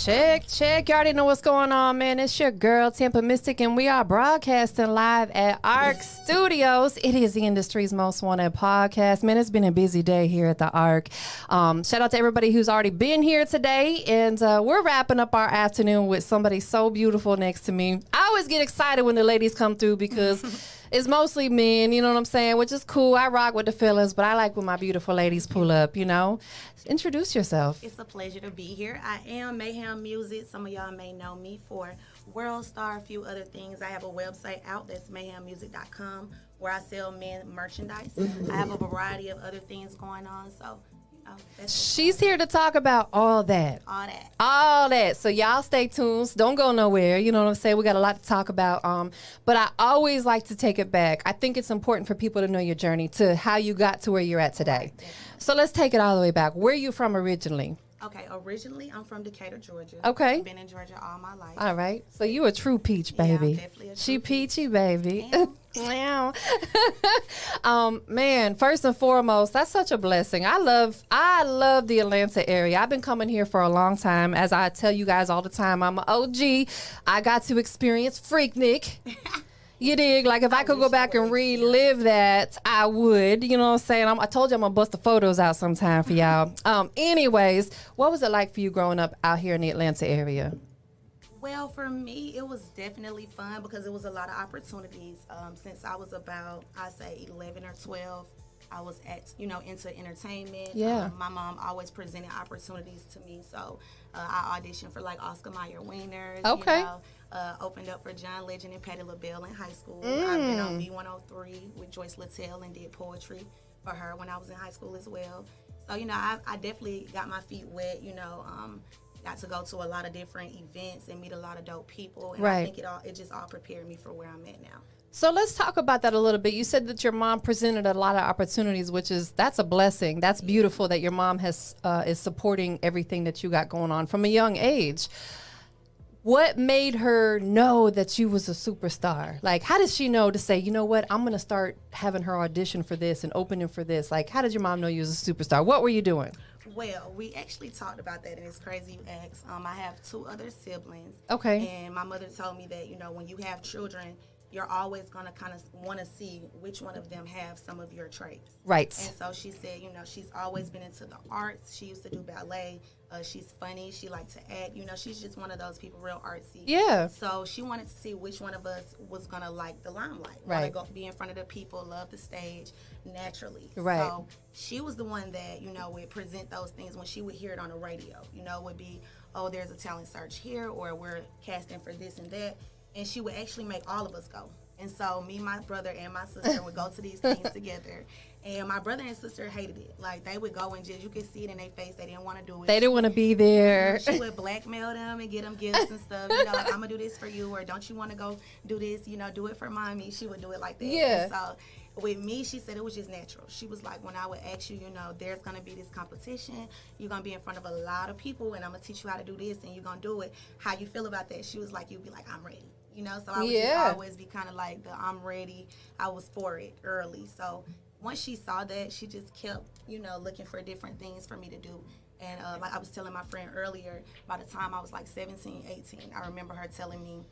Check. You already know what's going on, man. It's your girl, TampaMystic, and we are broadcasting live at ARC Studios. It is the industry's most wanted podcast. Man, it's been a busy day here at the ARC. Shout out to everybody who's already been here today, and we're wrapping up our afternoon with somebody so beautiful next to me. I always get excited when the ladies come through because it's mostly men, you know what I'm saying, which is cool. I rock with the fellas, but I like when my beautiful ladies pull up, you know. Introduce yourself. It's a pleasure to be here. I am Mayhem Music. Some of y'all may know me for World Star, a few other things. I have a website out that's mayhemmusic.com where I sell men merchandise. I have a variety of other things going on, so she's here to talk about all that. All that. So y'all stay tuned. Don't go nowhere. You know what I'm saying? We got a lot to talk about. But I always like to take it back. I think it's important for people to know your journey to how you got to where you're at today. So let's take it all the way back. Where are you from originally? Okay, originally I'm from Decatur, Georgia. Okay. Been in Georgia all my life. All right. So you a true peach, baby. Yeah, I'm definitely a true She peachy, baby. Wow. Man, first and foremost, that's such a blessing. I love the Atlanta area. I've been coming here for a long time. As I tell you guys all the time, I'm an OG. I got to experience Freaknik. You dig? Like, if I could go back and relive that, I would. You know what I'm saying? I told you I'm going to bust the photos out sometime for y'all. Anyways, what was it like for you growing up out here in the Atlanta area? Well, for me, it was definitely fun because it was a lot of opportunities. Since I was about, I say 11 or 12, I was into entertainment. Yeah. My mom always presented opportunities to me. So I auditioned for like Oscar Mayer Wieners. Okay. You know, opened up for John Legend and Patti LaBelle in high school. I've been on B103 with Joyce Littell and did poetry for her when I was in high school as well. So, you know, I definitely got my feet wet, got to go to a lot of different events and meet a lot of dope people. And I think it just all prepared me for where I'm at now. So let's talk about that a little bit. You said that your mom presented a lot of opportunities, that's a blessing. That's beautiful that your mom is supporting everything that you got going on from a young age. What made her know that you was a superstar? Like, how did she know to say, you know what, I'm going to start having her audition for this and opening for this? Like, how did your mom know you was a superstar? What were you doing? Well, we actually talked about that, and it's crazy you asked. I have 2 other siblings. Okay. And my mother told me that, when you have children, you're always going to kind of want to see which one of them have some of your traits. Right. And so she said, she's always been into the arts. She used to do ballet. She's funny. She liked to act. She's just one of those people, real artsy. Yeah. So she wanted to see which one of us was going to like the limelight. Right. Want to be in front of the people, love the stage naturally. Right. So she was the one that, would present those things when she would hear it on the radio. Would be, oh, there's a talent search here, or we're casting for this and that. And she would actually make all of us go. And so me, my brother, and my sister would go to these things together. And my brother and sister hated it. Like, they would go and just, you could see it in their face. They didn't want to do it. They didn't want to be there. She would blackmail them and get them gifts and stuff. Like, I'm going to do this for you, or don't you want to go do this? Do it for mommy. She would do it like that. Yeah. And so with me, she said it was just natural. She was like, when I would ask you, there's going to be this competition. You're going to be in front of a lot of people, and I'm going to teach you how to do this, and you're going to do it. How you feel about that? She was like, you'd be like, I'm ready. So I would just always be kind of like I'm ready. I was for it early. So once she saw that, she just kept, looking for different things for me to do. And like I was telling my friend earlier, by the time I was like 17, 18, I remember her telling me,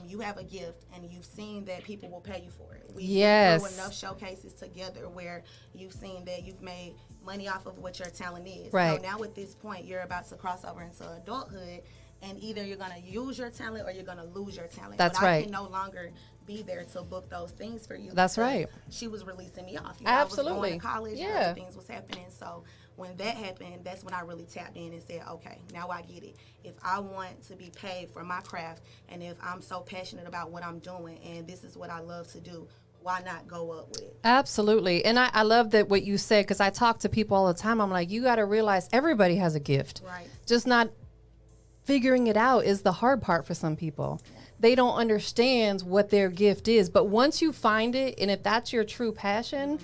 you have a gift, and you've seen that people will pay you for it. We've been through enough showcases together where you've seen that you've made money off of what your talent is. Right. So now at this point, you're about to cross over into adulthood, and either you're going to use your talent or you're going to lose your talent. That's but right. I can no longer be there to book those things for you. That's right. She was releasing me off. Absolutely. I was going to college, yeah. and other things was happening. So when that happened, that's when I really tapped in and said, okay, now I get it. If I want to be paid for my craft, and if I'm so passionate about what I'm doing, and this is what I love to do, why not go up with it? Absolutely. And I love that what you said, because I talk to people all the time. I'm like, you got to realize everybody has a gift. Right. Just not figuring it out is the hard part for some people. They don't understand what their gift is. But once you find it, and if that's your true passion,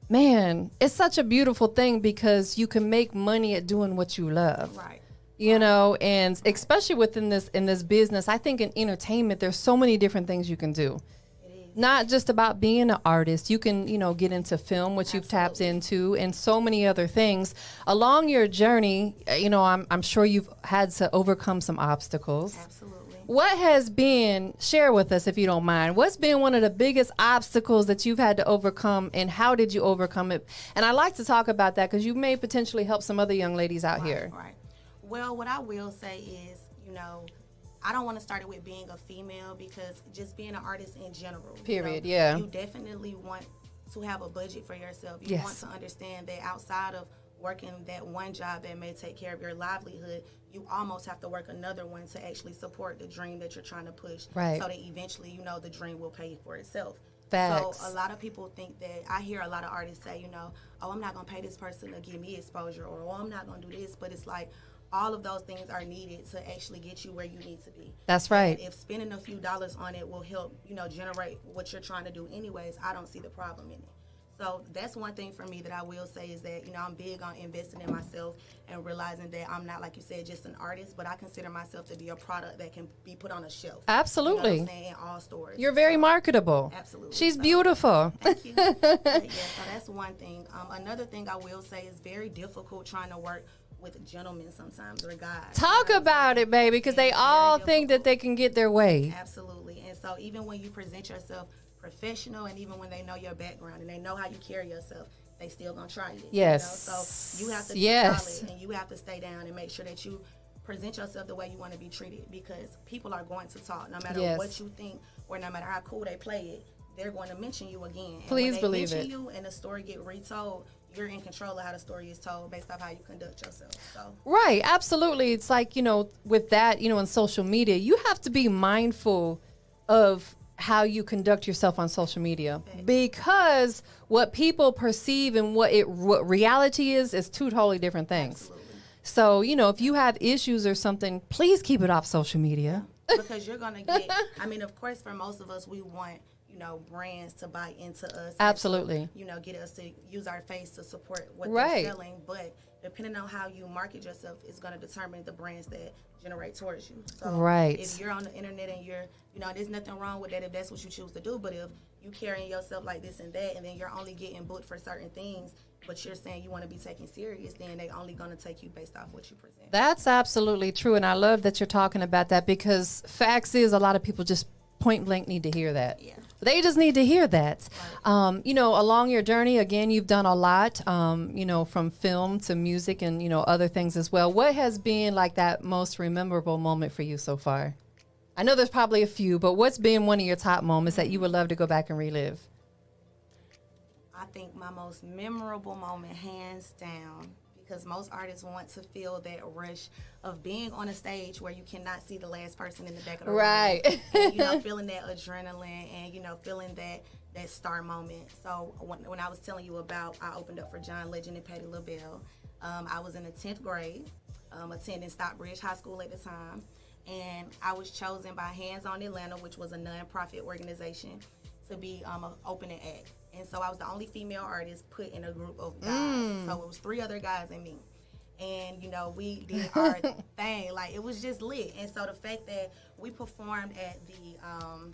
man, it's such a beautiful thing, because you can make money at doing what you love. Right. And especially in this business, I think in entertainment, there's so many different things you can do. It is. not just about being an artist. You can, get into film, which you've tapped into, and so many other things. Along your journey, I'm sure you've had to overcome some obstacles. Absolutely. What has been, share with us if you don't mind, what's been one of the biggest obstacles that you've had to overcome, and how did you overcome it? And I like to talk about that because you may potentially help some other young ladies out here. Right. Well, what I will say is, I don't want to start it with being a female, because just being an artist in general. Period, yeah. You definitely want to have a budget for yourself. You want to understand that outside of working that one job that may take care of your livelihood, you almost have to work another one to actually support the dream that you're trying to push. Right. So that eventually, the dream will pay for itself. Facts. So a lot of people think that, I hear a lot of artists say, oh, I'm not going to pay this person to give me exposure, or oh, I'm not going to do this. But it's like, all of those things are needed to actually get you where you need to be. That's right. And if spending a few dollars on it will help, generate what you're trying to do anyways, I don't see the problem in it. So that's one thing for me that I will say is that, I'm big on investing in myself and realizing that I'm not, like you said, just an artist, but I consider myself to be a product that can be put on a shelf. Absolutely. You know what I'm saying, in all stores. You're very marketable. Absolutely. She's beautiful. Thank you. So that's one thing. Another thing I will say is very difficult trying to work with gentlemen sometimes, or guys. Talk about it, baby, because they all think that they can get their way. Absolutely. And so even when you present yourself professional, and even when they know your background and they know how you carry yourself, they still gonna try it. Yes. So you have to be solid, and you have to stay down and make sure that you present yourself the way you want to be treated, because people are going to talk. No matter what you think, or no matter how cool they play it, they're going to mention you again. And Please when believe they mention it. you and the story get retold, you're in control of how the story is told based off how you conduct yourself. So. Right, absolutely. It's like, with that, in social media, you have to be mindful of how you conduct yourself on social media, because what people perceive and what reality is two totally different things. Absolutely. So, if you have issues or something, please keep it off social media. Because you're going to get, of course, for most of us, we want, brands to buy into us. Absolutely. To, get us to use our face to support what they're selling. But depending on how you market yourself is going to determine the brands that generate towards you. So if you're on the internet and you're, there's nothing wrong with that if that's what you choose to do. But if you carrying yourself like this and that, and then you're only getting booked for certain things, but you're saying you want to be taken serious, then they only going to take you based off what you present. That's absolutely true. And I love that you're talking about that, because facts is a lot of people just point blank need to hear that. Yeah. They just need to hear that. Right. Along your journey, again, you've done a lot, from film to music and, other things as well. What has been like that most memorable moment for you so far? I know there's probably a few, but what's been one of your top moments that you would love to go back and relive? I think my most memorable moment, hands down, because most artists want to feel that rush of being on a stage where you cannot see the last person in the back of the room. Right. And, feeling that adrenaline and, feeling that star moment. So when I was telling you about, I opened up for John Legend and Patti LaBelle. I was in the 10th grade, attending Stockbridge High School at the time. And I was chosen by Hands On Atlanta, which was a nonprofit organization, to be an opening act. And so I was the only female artist put in a group of guys. So it was 3 other guys and me. And, we did our thing. Like, it was just lit. And so the fact that we performed at the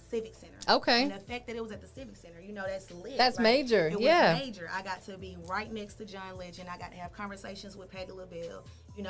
Civic Center. Okay. And the fact that it was at the Civic Center, that's lit. That's major. It was major. I got to be right next to John Legend. I got to have conversations with Patti LaBelle.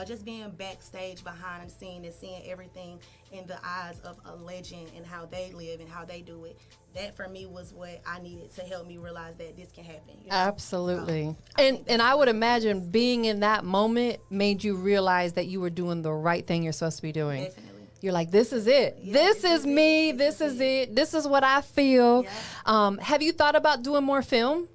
Just being backstage behind the scene and seeing everything in the eyes of a legend and how they live and how they do it. That for me was what I needed to help me realize that this can happen. Absolutely. And I would imagine being in that moment made you realize that you were doing the right thing you're supposed to be doing. Definitely. You're like, this is it. Yeah, this is me. This is it. This is what I feel. Yeah. Have you thought about doing more film?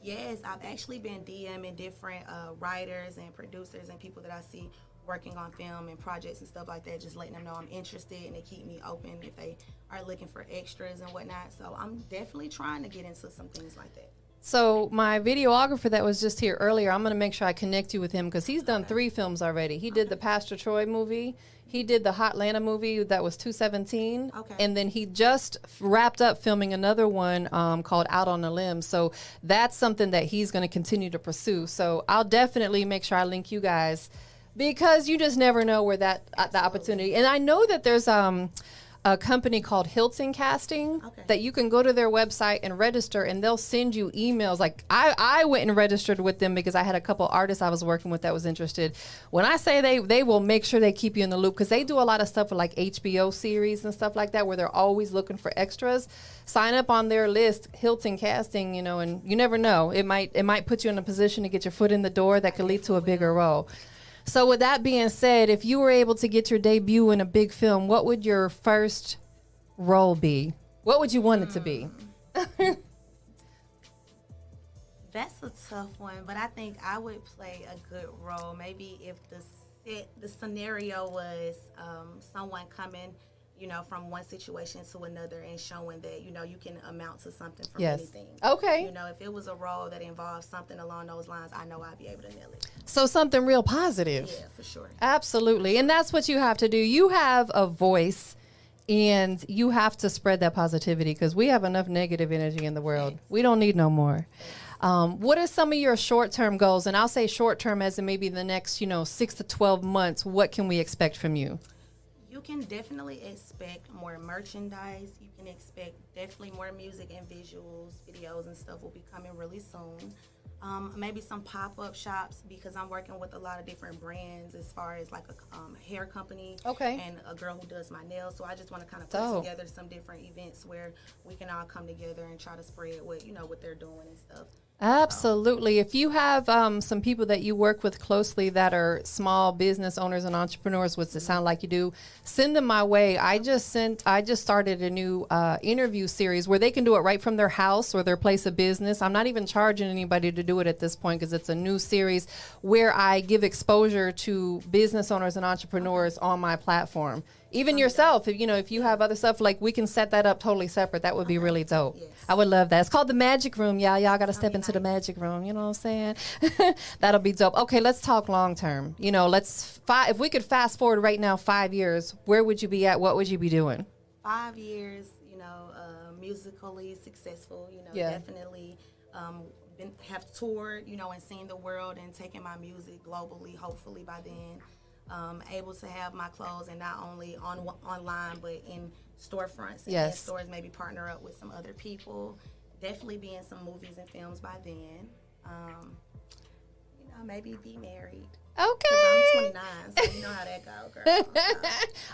Yes, I've actually been DMing different writers and producers and people that I see working on film and projects and stuff like that, just letting them know I'm interested, and they keep me open if they are looking for extras and whatnot. So I'm definitely trying to get into some things like that. So my videographer that was just here earlier, I'm going to make sure I connect you with him, because he's done 3 films already. He did the Pastor Troy movie. He did the Hotlanta movie that was 217. Okay. And then he just wrapped up filming another one called Out on a Limb. So that's something that he's going to continue to pursue. So I'll definitely make sure I link you guys, because you just never know where that the opportunity. And I know that there's a a company called Hilton Casting that you can go to their website and register, and they'll send you emails. Like I went and registered with them because I had a couple artists I was working with that was interested. When I say they will make sure they keep you in the loop, because they do a lot of stuff with like HBO series and stuff like that where they're always looking for extras. Sign up on their list, Hilton Casting, you know, and you never know. It might put you in a position to get your foot in the door that could lead to a bigger role. So with that being said, if you were able to get your debut in a big film, what would your first role be? What would you want it to be? That's a tough one, but I think I would play a good role. Maybe if the scenario was someone coming, you know, from one situation to another and showing that, you know, you can amount to something from anything. Okay. You know, if it was a role that involved something along those lines, I know I'd be able to nail it. So something real positive. Yeah, for sure. Absolutely. And that's what you have to do. You have a voice, and you have to spread that positivity, because we have enough negative energy in the world. Thanks. We don't need no more. What are some of your short-term goals? And I'll say short-term as in maybe the next, 6 to 12 months. What can we expect from you? You can definitely expect more merchandise. You can expect definitely more music and visuals, videos and stuff will be coming really soon. Maybe some pop-up shops, because I'm working with a lot of different brands as far as like a hair company and a girl who does my nails. So I just want to kind of put together some different events where we can all come together and try to spread what they're doing and stuff. Absolutely. If you have some people that you work with closely that are small business owners and entrepreneurs, which it sound like you do, send them my way. I just started a new interview series where they can do it right from their house or their place of business. I'm not even charging anybody to do it at this point, because it's a new series where I give exposure to business owners and entrepreneurs on my platform. Even yourself, if you have other stuff, like we can set that up totally separate. That would be really dope. Yes. I would love that. It's called the Magic Room, y'all. Y'all got to step into the Magic Room. You know what I'm saying? That'll be dope. Okay, let's talk long term. If we could fast forward right now 5 years, where would you be at? What would you be doing? 5 years, musically successful. Definitely have toured, and seen the world and taken my music globally. Hopefully by then. Able to have my clothes, and not only online but in storefronts and in stores, maybe partner up with some other people. Definitely be in some movies and films by then. Maybe be married. Okay. I'm 29, so you know how that go, girl.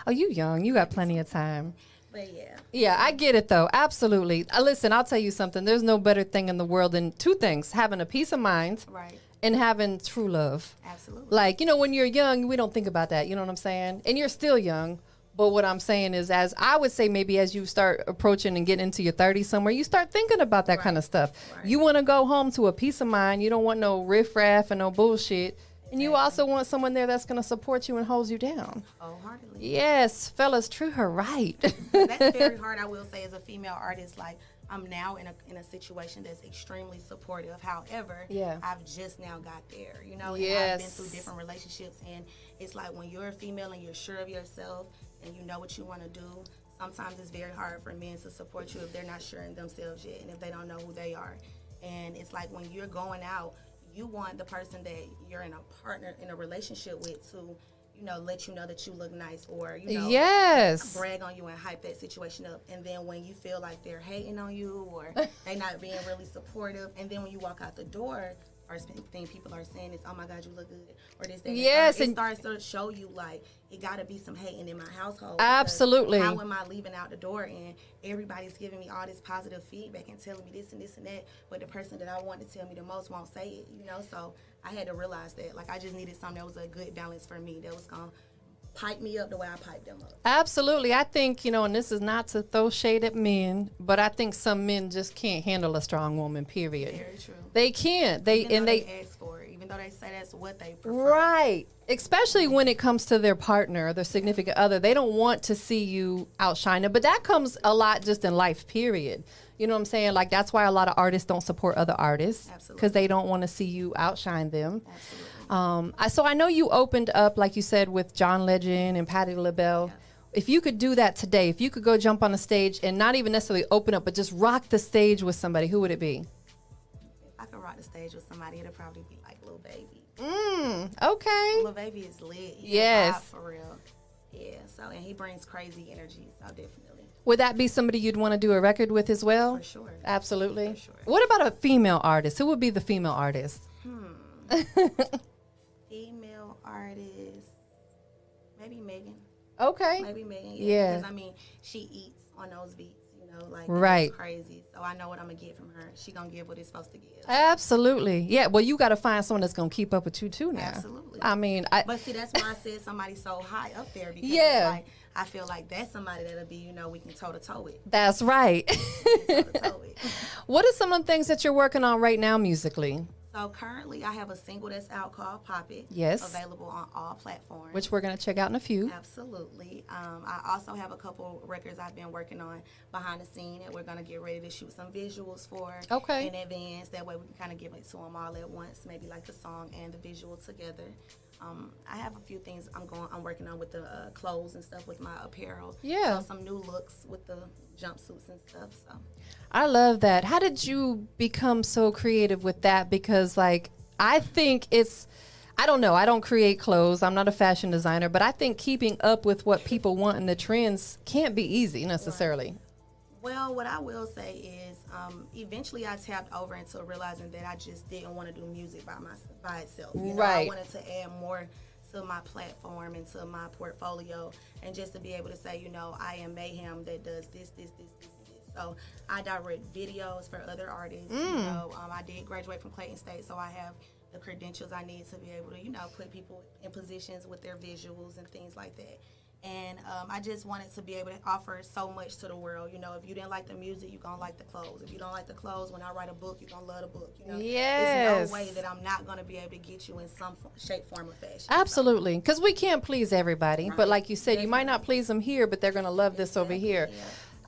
Oh, you young. You got plenty of time. But yeah. Yeah, I get it, though. Absolutely. Listen, I'll tell you something. There's no better thing in the world than two things: having a peace of mind. Right. And having true love. Absolutely. Like, when you're young, we don't think about that. You know what I'm saying? And you're still young. But what I'm saying is, as I would say, maybe as you start approaching and getting into your 30s somewhere, you start thinking about that kind of stuff. Right. You want to go home to a peace of mind. You don't want no riffraff and no bullshit. And you also want someone there that's going to support you and hold you down. Wholeheartedly. Yes, fellas, treat her right. That's very hard, I will say, as a female artist. Like, I'm now in a situation that's extremely supportive. However, I've just now got there, and I've been through different relationships, and it's like when you're a female and you're sure of yourself and you know what you want to do, sometimes it's very hard for men to support you if they're not sure in themselves yet and if they don't know who they are. And it's like when you're going out, you want the person that you're in a relationship with to let you know that you look nice, or, brag on you and hype that situation up. And then when you feel like they're hating on you or they not being really supportive, and then when you walk out the door, first thing people are saying is, "Oh my God, you look good," or this, that, yes, and it starts to show you like it got to be some hating in my household. Absolutely. How am I leaving out the door and everybody's giving me all this positive feedback and telling me this and this and that, but the person that I want to tell me the most won't say it, So I had to realize that, like, I just needed something that was a good balance for me, that was gonna pipe me up the way I pipe them up. Absolutely. I think, and this is not to throw shade at men, but I think some men just can't handle a strong woman, period. Very true. They can't. They ask for it, even though they say that's what they prefer. Right. Especially when it comes to their partner, their significant other. They don't want to see you outshine them. But that comes a lot just in life, period. You know what I'm saying? Like, that's why a lot of artists don't support other artists. Absolutely. Because they don't want to see you outshine them. Absolutely. So I know you opened up, like you said, with John Legend and Patti LaBelle. Yeah. If you could do that today, if you could go jump on a stage and not even necessarily open up, but just rock the stage with somebody, who would it be? If I could rock the stage with somebody, it'd probably be like Lil Baby. Okay. Lil Baby is lit. Yes. For real. Yeah, so, and he brings crazy energy, so definitely. Would that be somebody you'd want to do a record with as well? For sure. Absolutely. For sure. What about a female artist? Who would be the female artist? Female artist, maybe Megan. Okay. Maybe Megan. Yeah. Because I mean, she eats on those beats. You know, like right. It's crazy. So I know what I'm gonna get from her. She gonna give what it's supposed to give. Absolutely. Yeah. Well, you got to find someone that's gonna keep up with you too now. Absolutely. I mean, but see, that's why I said somebody so high up there because yeah. it's like, I feel like that's somebody that'll be, you know, we can toe to toe with. That's right. What are some of the things that you're working on right now musically? So currently I have a single that's out called Poppin. Yes. Available on all platforms. Which we're going to check out in a few. Absolutely. I also have a couple records I've been working on behind the scene that we're going to get ready to shoot some visuals for in advance. That way we can kind of give it to them all at once, maybe like the song and the visual together. I have a few things I'm working on with the clothes and stuff with my apparel. Yeah. So some new looks with the jumpsuits and stuff. So I love that. How did you become so creative with that? Because like I think I don't know. I don't create clothes. I'm not a fashion designer, but I think keeping up with what people want and the trends can't be easy necessarily. Right. Well, what I will say is eventually I tapped over into realizing that I just didn't want to do music by itself. You know, right. I wanted to add more to my platform and to my portfolio, and just to be able to say, you know, I am Mayhem that does this. So I direct videos for other artists. You know, I did graduate from Clayton State, so I have the credentials I need to be able to, you know, put people in positions with their visuals and things like that. And I just wanted to be able to offer so much to the world. You know, if you didn't like the music, you're going to like the clothes. If you don't like the clothes, when I write a book, you're going to love the book. You know, yes. There's no way that I'm not going to be able to get you in some shape, form, or fashion. Absolutely. Because we can't please everybody. Right. But like you said, you might not please them here, but they're going to love this over here. Yeah.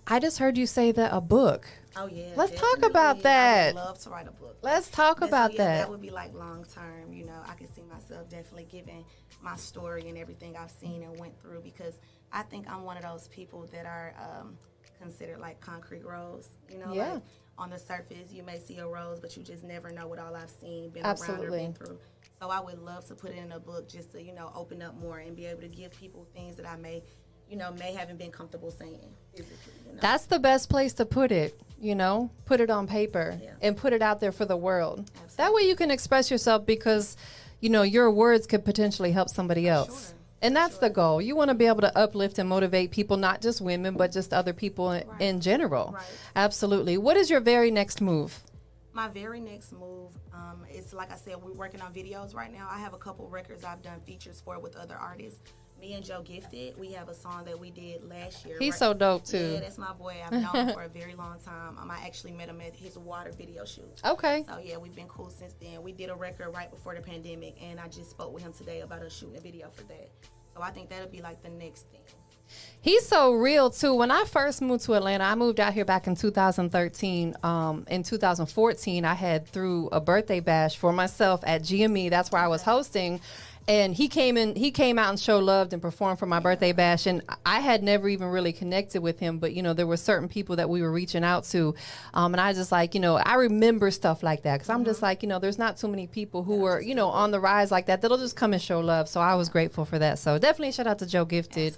I just heard you say that a book. Oh, yeah. Let's talk about that. I would love to write a book. Let's talk about that. That would be like long term. You know, I could see myself definitely giving my story and everything I've seen and went through, because I think I'm one of those people that are considered like concrete rose. You know, like on the surface you may see a rose, but you just never know what all I've seen, been around or been through. So I would love to put it in a book just to, you know, open up more and be able to give people things that I may haven't been comfortable saying physically. You know? That's the best place to put it, you know, put it on paper and put it out there for the world. Absolutely. That way you can express yourself, because, you know, your words could potentially help somebody else. Sure. And that's the goal. You want to be able to uplift and motivate people, not just women, but just other people in general. Right. Absolutely. What is your very next move? My very next move is, like I said, we're working on videos right now. I have a couple records I've done features for with other artists. Me and Joe Gifted, we have a song that we did last year. He's so dope too. Yeah, that's my boy. I've known him for a very long time. I actually met him at his water video shoot. Okay. So yeah, we've been cool since then. We did a record right before the pandemic, and I just spoke with him today about us shooting a video for that. So I think that'll be like the next thing. He's so real too. When I first moved to Atlanta, I moved out here back in 2013. In 2014, I had threw a birthday bash for myself at GME. That's where I was hosting. And he came out and showed love and performed for my birthday bash. And I had never even really connected with him, but, you know, there were certain people that we were reaching out to. And I just like, you know, I remember stuff like that, because I'm just like, you know, there's not too many people who are, you know, on the rise like that that'll just come and show love. So I was grateful for that. So definitely shout out to Joe Gifted.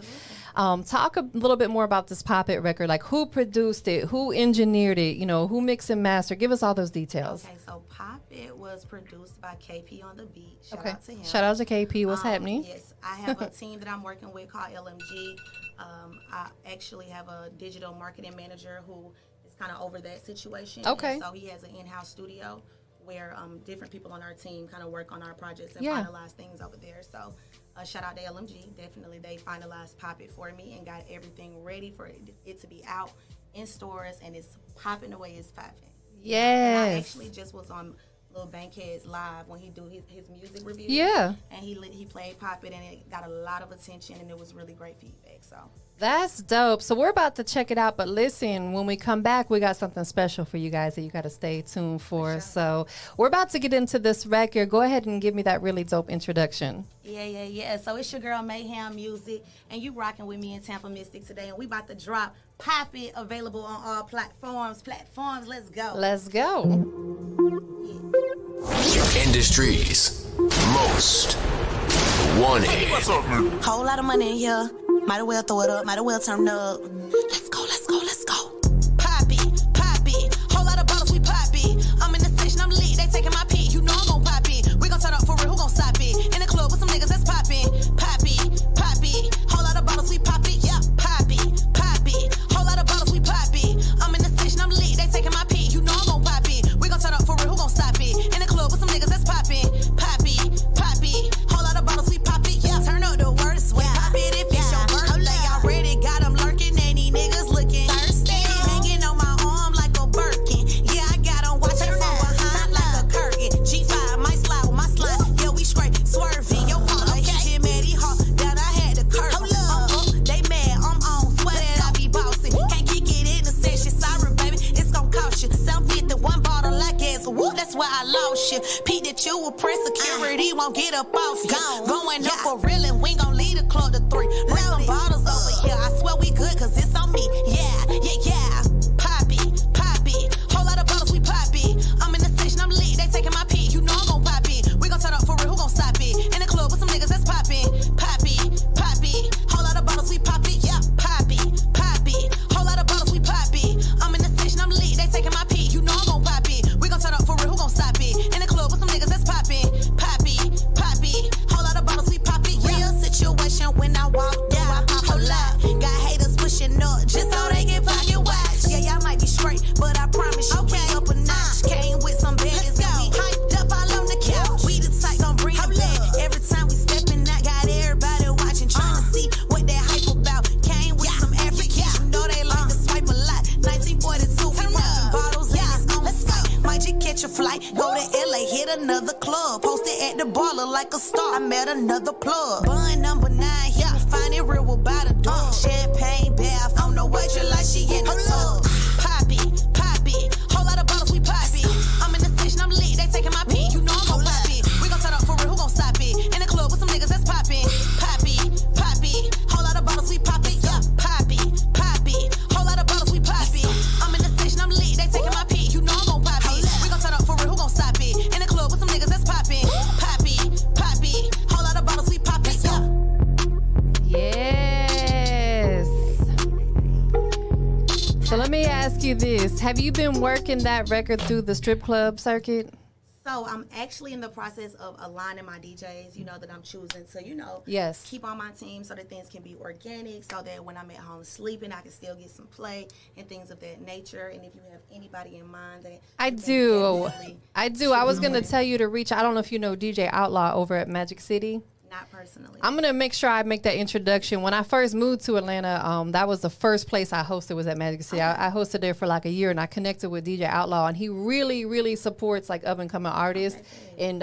Talk a little bit more about this Poppin record, like who produced it, who engineered it, you know, who mixed and mastered. Give us all those details. Okay, so Poppin was produced by KP on the beat. Shout out to him. Shout out to KP. What's happening? Yes, I have a team that I'm working with called LMG. I actually have a digital marketing manager who is kind of over that situation. Okay. And so he has an in-house studio where different people on our team kind of work on our projects and finalize things over there. So shout out to LMG. Definitely, they finalized Poppin for me and got everything ready for it to be out in stores, and it's popping the way it's popping. Yes. And I actually just was on Lil Bankhead's live when he do his music review. Yeah. And he played Poppin, and it got a lot of attention, and it was really great feedback. So that's dope. So we're about to check it out, but listen, when we come back, we got something special for you guys that you got to stay tuned for. Sure. So we're about to get into this record. Go ahead and give me that really dope introduction. Yeah. So it's your girl Mayhem Music, and you rocking with me in TampaMystic today, and we about to drop Poppin, available on all platforms. Let's go. Let's go. Industry's most wanted. Whole lot of money in here. Might as well throw it up, might as well turn it up. Let's go, let's go, let's go. Poppy, poppy, whole lot of bottles, we poppy. I'm in the station, I'm lit, they taking my pee. You know I'm gon' pop it. We gon' turn up for real, who gon' stop it? In the club with some niggas that's poppin'. Poppy, poppy, whole lot of bottles, we poppy. Yeah, poppy, poppy, whole lot of bottles, we poppy. I'm in the station, I'm lit, they taking my pee. You know I'm gon' pop it. We gon' turn up for real, who gon' stop it? In the club with some niggas that's poppin'. Poppy, poppy, whole lot of bottles, we poppy. Yeah, turn up the word sweat. Pop it if it's your birthday. Already got them lurking, and these niggas looking thirsty. Hanging on my arm like a Birkin. Yeah, I got them watching from behind like a curtain. G5, my slide with my slime. Yeah, we straight swerving. Yo, partner, he just mad, he hard. Down, I had to curve. They mad, I'm on. Swear that I be bossy. Can't kick it in the session. Sorry, baby, it's gon' cost you. 750, one bottle I guess. Woo, that's why I lost you. Pete that you will press security, won't get up off you. Going up for real, and we gon' lead the club to 3. Bring some bottles over here. I swear we good, cause it's on me. Yeah, yeah, yeah. Poppy, poppy. Whole lot of bottles, we poppy. I'm in the station, I'm lit. They taking my pee. You know I'm gon' pop it. We gon' turn up for real, who gon' stop it? In the club with some niggas that's poppin'. Poppy, poppy. Whole lot of bottles, we poppy. Yeah, poppy, poppy. Whole lot of bottles, we poppy. I'm in the station, I'm lit. They taking my pee. You know I'm gon' pop it. We gon' turn up for real, who gon' stop it? In the club with some niggas that's poppin'. Poppy, poppy. Whole lot of bottles, we poppy. Real situation when I walk down. Hold up, got haters pushing up just so they get pocket watch. Yeah, y'all might be straight, but I promise you, we up a notch. Came with some bandits, and we hyped up all on the couch. We the type gon' bring it back. Every time we steppin' out, got everybody watching, trying to see what that hype about. Came with some Africans, you know they like to swipe a lot. 1942, we poppin' bottles and it's on site. Might just catch a flight, go to LA, hit another club. Posted at the bar, look like a star. I met another plug. Bun number 9, yeah, find it real about the door. Champagne bath, I don't know what you like, she in the tub. Poppy, poppy, whole lot of bottles, we poppy. I'm in the station, I'm lit, they taking my pee. You know I'm gon' pop it. We gon' turn up for real, who gon' stop it? In the club with some niggas that's poppin'. Poppy, poppy, whole lot of bottles, we poppy. Yeah, poppy, poppy, whole lot of bottles, we poppy. I'm in the station, I'm lit, they taking my pee. You know I'm gon' pop it. We gon' turn up for real, who gon' stop it? In the club with some niggas that's poppin'. Poppy, poppy, whole lot of bottles, we poppy. Yeah. Yes. So let me ask you this. Have you been working that record through the strip club circuit? So I'm actually in the process of aligning my DJs, that I'm choosing to, Yes. keep on my team so that things can be organic, so that when I'm at home sleeping, I can still get some play and things of that nature. And if you have anybody in mind that I do. I was going to tell you to reach. I don't know if you know DJ Outlaw over at Magic City. Not personally. I'm gonna make sure I make that introduction. When I first moved to Atlanta, that was the first place I hosted was at Magic City. I hosted there for like a year, and I connected with DJ Outlaw, and he really, really supports like up and coming artists. And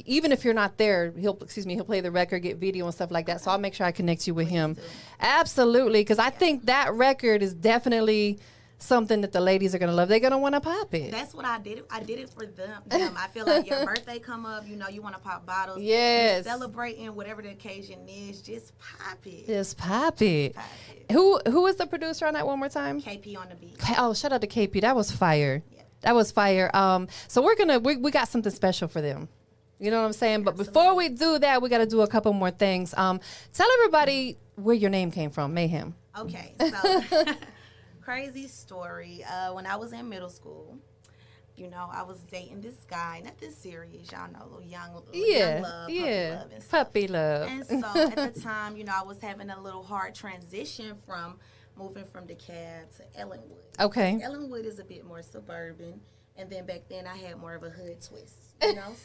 even if you're not there, he'll play the record, get video and stuff like that. So I'll make sure I connect you with him. Absolutely, because I think that record is definitely something that the ladies are gonna love. They're gonna want to pop it. That's what I did. I did it for them. I feel like your birthday come up, you want to pop bottles. Yes. You're celebrating whatever the occasion is. Just pop it. Just pop it. Pop it. Who is the producer on that one more time? KP on the beat. Oh, shout out to KP. That was fire. Yeah. That was fire. So we got something special for them. You know what I'm saying? But before we do that, we got to do a couple more things. Tell everybody where your name came from, Mayhem. Okay, so crazy story. When I was in middle school, I was dating this guy, not this serious, y'all know, little young love, puppy love. And so at the time, I was having a little hard transition from moving from DeKalb to Ellenwood. Okay. Ellenwood is a bit more suburban, and then back then I had more of a hood twist,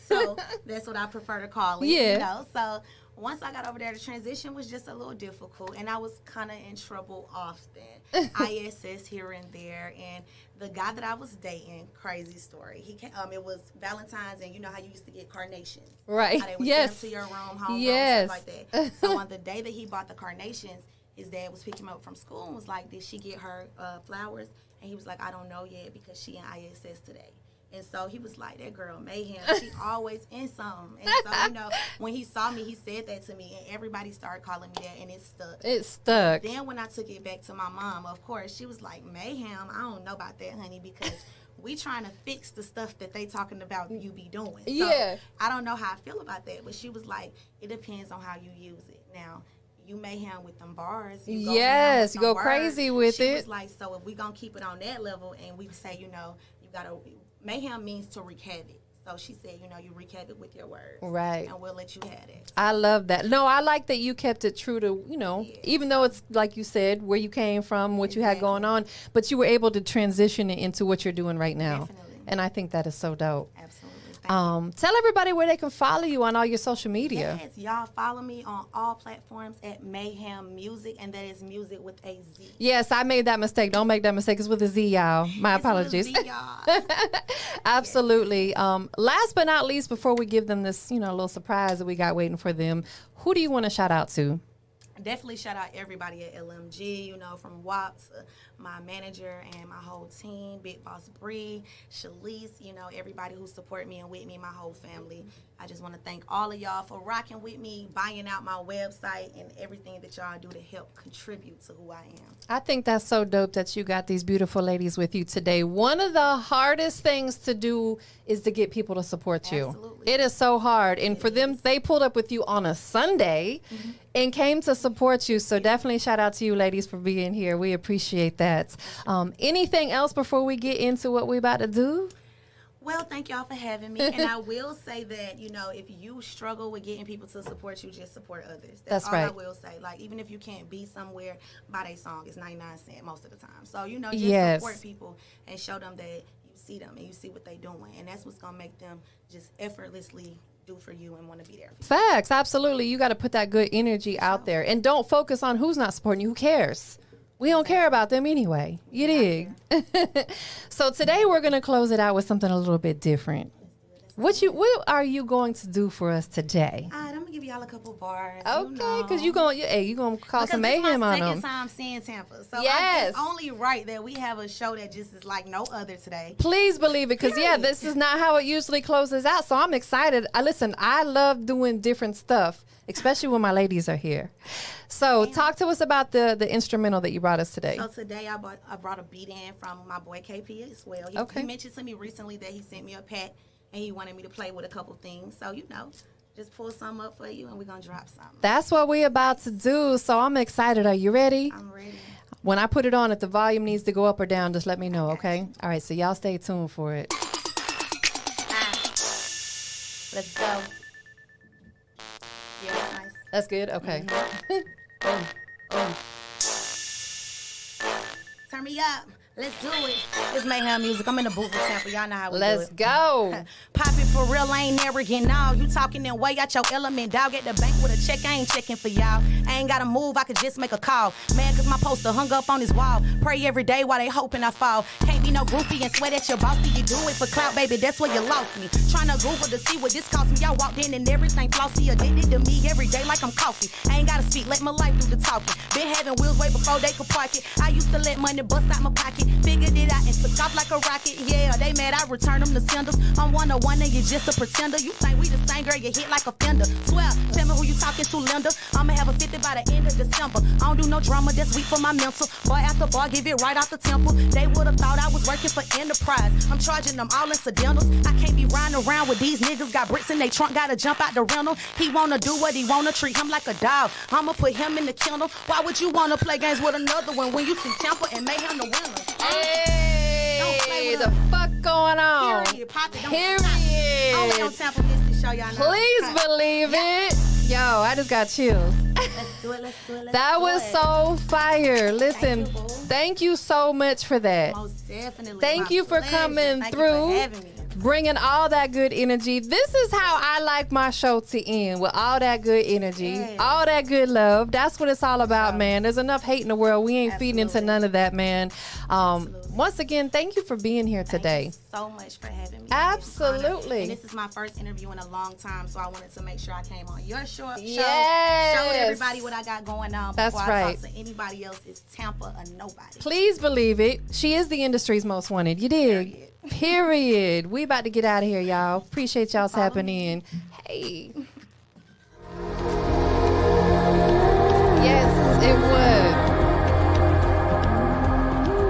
so that's what I prefer to call it, So once I got over there, the transition was just a little difficult, and I was kind of in trouble often. ISS here and there, and the guy that I was dating, crazy story. He came, it was Valentine's, and you know how you used to get carnations, right? How they would Yes. send them to your room, home, yes. stuff like that. So on the day that he bought the carnations, his dad was picking him up from school and was like, "Did she get her flowers?" And he was like, "I don't know yet because she in ISS today." And so he was like, that girl Mayhem, she always in something. And so, when he saw me, he said that to me, and everybody started calling me that, and it stuck. It stuck. Then when I took it back to my mom, of course, she was like, Mayhem, I don't know about that, honey, because we trying to fix the stuff that they talking about you be doing. So yeah. I don't know how I feel about that, but she was like, it depends on how you use it. Now, you mayhem with them bars. Yes, you go crazy with it. She it. was like, so if we gonna keep it on that level, and we say, you know, you gotta, mayhem means to wreak havoc. So she said, you know, you wreak havoc with your words. Right. And we'll let you have it. I love that. No, I like that you kept it true to, you know, even though it's like you said, where you came from, what you had going on, but you were able to transition it into what you're doing right now. Definitely. And I think that is so dope. Absolutely. Tell everybody where they can follow you on all your social media. Yes, y'all follow me on all platforms at Mayhem Music, and that is music with a Z. Yes, I made that mistake. Don't make that mistake. It's with a Z, y'all. My apologies. With a Z, y'all. Absolutely. Yes. Last but not least, before we give them this, you know, little surprise that we got waiting for them, who do you want to shout out to? Definitely shout out everybody at LMG, you know, from WAP to my manager and my whole team, Big Boss Bree, Shalise, you know, everybody who support me and with me, my whole family. I just want to thank all of y'all for rocking with me, buying out my website, and everything that y'all do to help contribute to who I am. I think that's so dope that you got these beautiful ladies with you today. One of the hardest things to do is to get people to support you. Absolutely. It is so hard. And for them, they pulled up with you on a Sunday and came to support you. So definitely shout out to you ladies for being here. We appreciate that. Anything else before we get into what we're about to do? Well, thank y'all for having me. And I will say that, you know, if you struggle with getting people to support you, just support others. That's all right. I will say. Like, even if you can't be somewhere, buy their song. It's 99 cents most of the time. So, you know, just support people and show them that you see them and you see what they're doing. And that's what's going to make them just effortlessly do for you and want to be there for you. Facts. Absolutely. You got to put that good energy out there. And don't focus on who's not supporting you. Who cares? We don't care about them anyway. You dig? So today we're going to close it out with something a little bit different. What are you going to do for us today? All right, I'm going to give y'all a couple bars. Okay, because you're going to cause some mayhem on them. This is my second time seeing Tampa. So it's only right that we have a show that just is like no other today. Please believe it, because, this is not how it usually closes out. So I'm excited. Listen, I love doing different stuff, especially when my ladies are here. So talk to us about the instrumental that you brought us today. So today I brought a beat in from my boy KP as well. He mentioned to me recently that he sent me a pack and he wanted me to play with a couple things. So, you know, just pull some up for you and we're going to drop something. That's what we're about to do. So I'm excited. Are you ready? I'm ready. When I put it on, if the volume needs to go up or down, just let me know, okay? All right, so y'all stay tuned for it. Let's go. Yeah, that's nice. That's good? Okay. Turn me up. Let's do it. It's Mayhem Music. I'm in the booth with Tampa. Y'all know how we do it. Let's go. Poppin' for real, I ain't arrogant now. You talking and way out your element, dog. At the bank with a check, I ain't checking for y'all. I ain't gotta move, I could just make a call. Man, cause my poster hung up on his wall. Pray every day while they hoping I fall. Can't be no groupie and sweat at your boss. Do you do it for clout, baby? That's where you lost me. Tryna Google to see what this cost me. Y'all walked in and everything flossy. Addicted to me every day like I'm coffee. I ain't gotta speak, let my life do the talking. Been having wheels way before they could park it. I used to let money bust out my pocket. Figured it out and took off like a rocket. Yeah, they mad, I return them to senders. I'm 101 and you just a pretender. You think we the same, girl, you hit like a fender. Swear, tell me who you talking to, Linda. I'ma have a 50 by the end of December. I don't do no drama, that's weak for my mental. Boy after bar, give it right off the temple. They would've thought I was working for Enterprise. I'm charging them all incidentals. I can't be riding around with these niggas. Got bricks in they trunk, gotta jump out the rental. He wanna do what he wanna, treat him like a dog. I'ma put him in the kennel. Why would you wanna play games with another one when you see Tampa and Mayhem the winners? Hey, the fuck going on? Period. Pop it. Period. Only on TampaMystic show y'all know. Please believe it. Yo, I just got chills. Let's do it. That was so fire. Listen, thank you so much for that. Most definitely. Thank you for coming through. You for having me. Bringing all that good energy. This is how I like my show to end, with all that good energy, all that good love. That's what it's all about, man. There's enough hate in the world. We ain't feeding into none of that, man. Once again, thank you for being here today. Thank you so much for having me. Absolutely. And this is my first interview in a long time, so I wanted to make sure I came on your show. Yes. Showed everybody what I got going on. That's before right. I talk to anybody else. It's Tampa or nobody. Please believe it. She is the industry's most wanted. You dig? Period. We about to get out of here, y'all. Appreciate y'all tapping in. Hey. Yes, it was.